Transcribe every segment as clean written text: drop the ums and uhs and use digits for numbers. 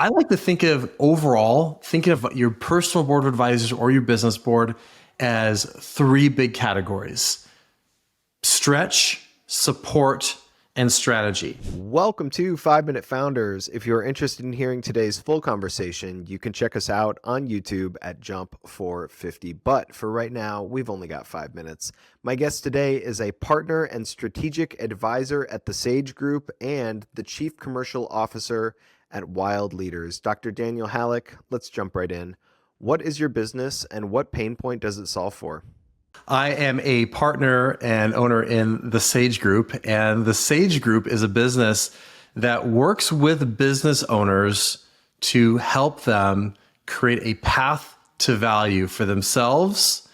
I like to think of overall, thinking of your personal board of advisors or your business board as three big categories: stretch, support, and strategy. Welcome to 5-Minute Founders. If you're interested in hearing today's full conversation, you can check us out on YouTube at Jump 450. But for right now, we've only got 5 minutes. My guest today is a partner and strategic advisor at the Sage Group and the Chief Commercial Officer at Wild Leaders. Dr. Daniel Hallak, let's jump right in. What is your business and what pain point does it solve for? I am a partner and owner in the Sage Group, and the Sage Group is a business that works with business owners to help them create a path to value for themselves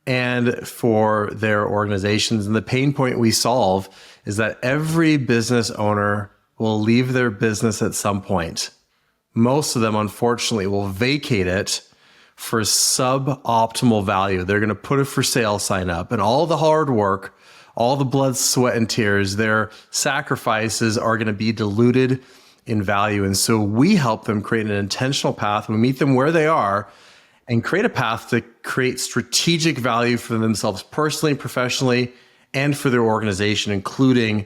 and for their organizations. And the pain point we solve is that every business owner will leave their business at some point. Most of them, unfortunately, will vacate it for suboptimal value. They're going to put a for sale sign up, and all the hard work, all the blood, sweat, and tears, their sacrifices are going to be diluted in value. And so we help them create an intentional path. We meet them where they are and create a path to create strategic value for themselves personally, professionally, and for their organization, including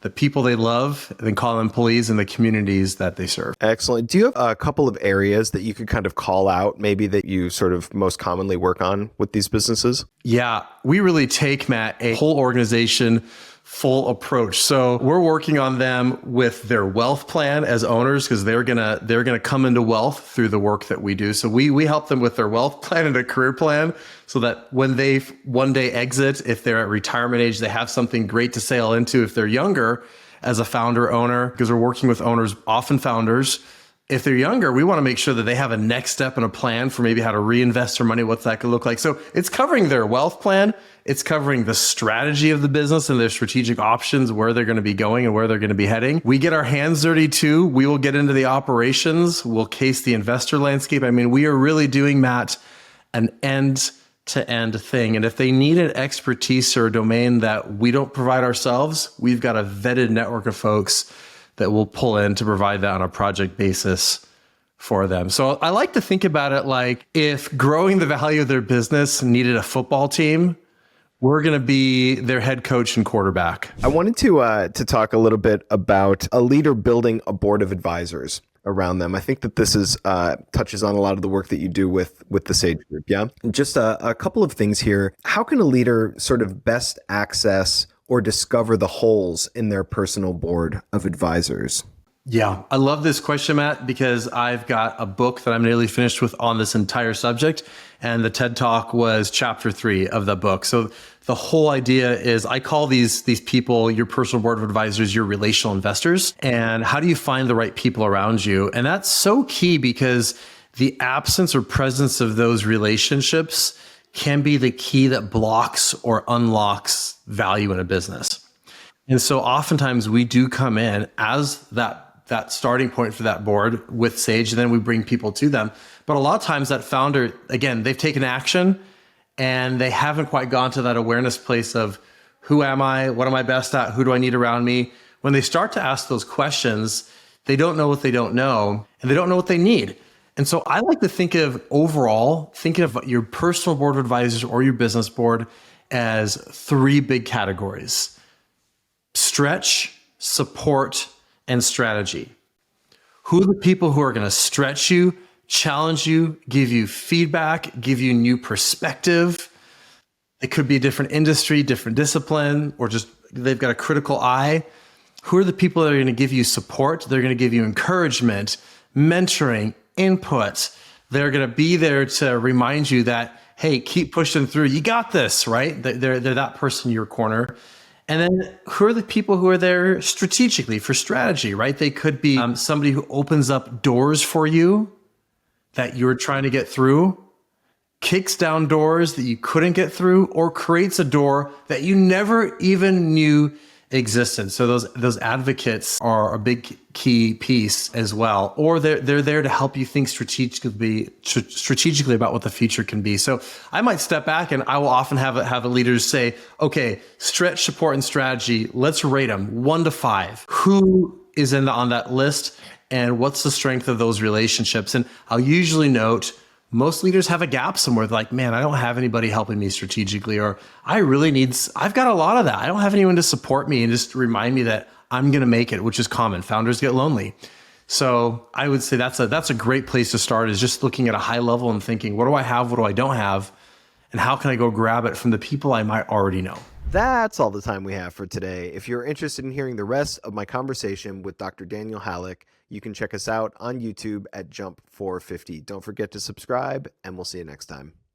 the people they love, and then call them employees, and the communities that they serve. Excellent. Do you have a couple of areas that you could kind of call out, maybe that you sort of most commonly work on with these businesses? Yeah, we really take, Matt, a whole organization full approach. So we're working on them with their wealth plan as owners, because they're gonna come into wealth through the work that we do. So we help them with their wealth plan and a career plan, so that when they one day exit, if they're at retirement age, they have something great to sail into. If they're younger, as a founder owner, because we're working with owners, often founders. If they're younger, we want to make sure that they have a next step and a plan for maybe how to reinvest their money, what's that could look like. So it's covering their wealth plan. It's covering the strategy of the business and their strategic options, where they're going to be going and where they're going to be heading. We get our hands dirty too. We will get into the operations. We'll case the investor landscape. I mean, we are really doing, Matt, an end-to-end thing. And if they need an expertise or a domain that we don't provide ourselves, we've got a vetted network of folks that we'll pull in to provide that on a project basis for them. So I like to think about it like, if growing the value of their business needed a football team, we're going to be their head coach and quarterback. I wanted to talk a little bit about a leader building a board of advisors around them. I think that this is touches on a lot of the work that you do with the Sage Group. Yeah, just a couple of things here. How can a leader sort of best access or discover the holes in their personal board of advisors? Yeah, I love this question, Matt, because I've got a book that I'm nearly finished with on this entire subject. And the TED Talk was chapter 3 of the book. So the whole idea is, I call these people, your personal board of advisors, your relational investors. And how do you find the right people around you? And that's so key, because the absence or presence of those relationships can be the key that blocks or unlocks value in a business. And so oftentimes we do come in as that starting point for that board with Sage, and then we bring people to them. But a lot of times that founder, again, they've taken action and they haven't quite gone to that awareness place of, who am I? What am I best at? Who do I need around me? When they start to ask those questions, they don't know what they don't know, and they don't know what they need. And so I like to think of overall, thinking of your personal board of advisors or your business board as three big categories: stretch, support, and strategy. Who are the people who are going to stretch you, challenge you, give you feedback, give you new perspective? It could be a different industry, different discipline, or just they've got a critical eye. Who are the people that are going to give you support? They're going to give you encouragement, mentoring, input. They're going to be there to remind you that, hey, keep pushing through. You got this, right? They're that person in your corner. And then who are the people who are there strategically for strategy, right? They could be somebody who opens up doors for you that you're trying to get through, kicks down doors that you couldn't get through, or creates a door that you never even knew existed. So those advocates are a big key piece as well. Or they're there to help you think strategically about what the future can be. So I might step back, and I will often have a leaders say, okay, stretch, support, and strategy, let's rate them 1 to 5. Who is on that list? and what's the strength of those relationships. And I'll usually note most leaders have a gap somewhere. They're like, man, I don't have anybody helping me strategically, or I've got a lot of that. I don't have anyone to support me and just remind me that I'm going to make it, which is common. Founders get lonely. So I would say that's a great place to start, is just looking at a high level and thinking, what do I have? What do I don't have? And how can I go grab it from the people I might already know? That's all the time we have for today. If you're interested in hearing the rest of my conversation with Dr. Daniel Hallak, you can check us out on YouTube at Jump 450. Don't forget to subscribe, and we'll see you next time.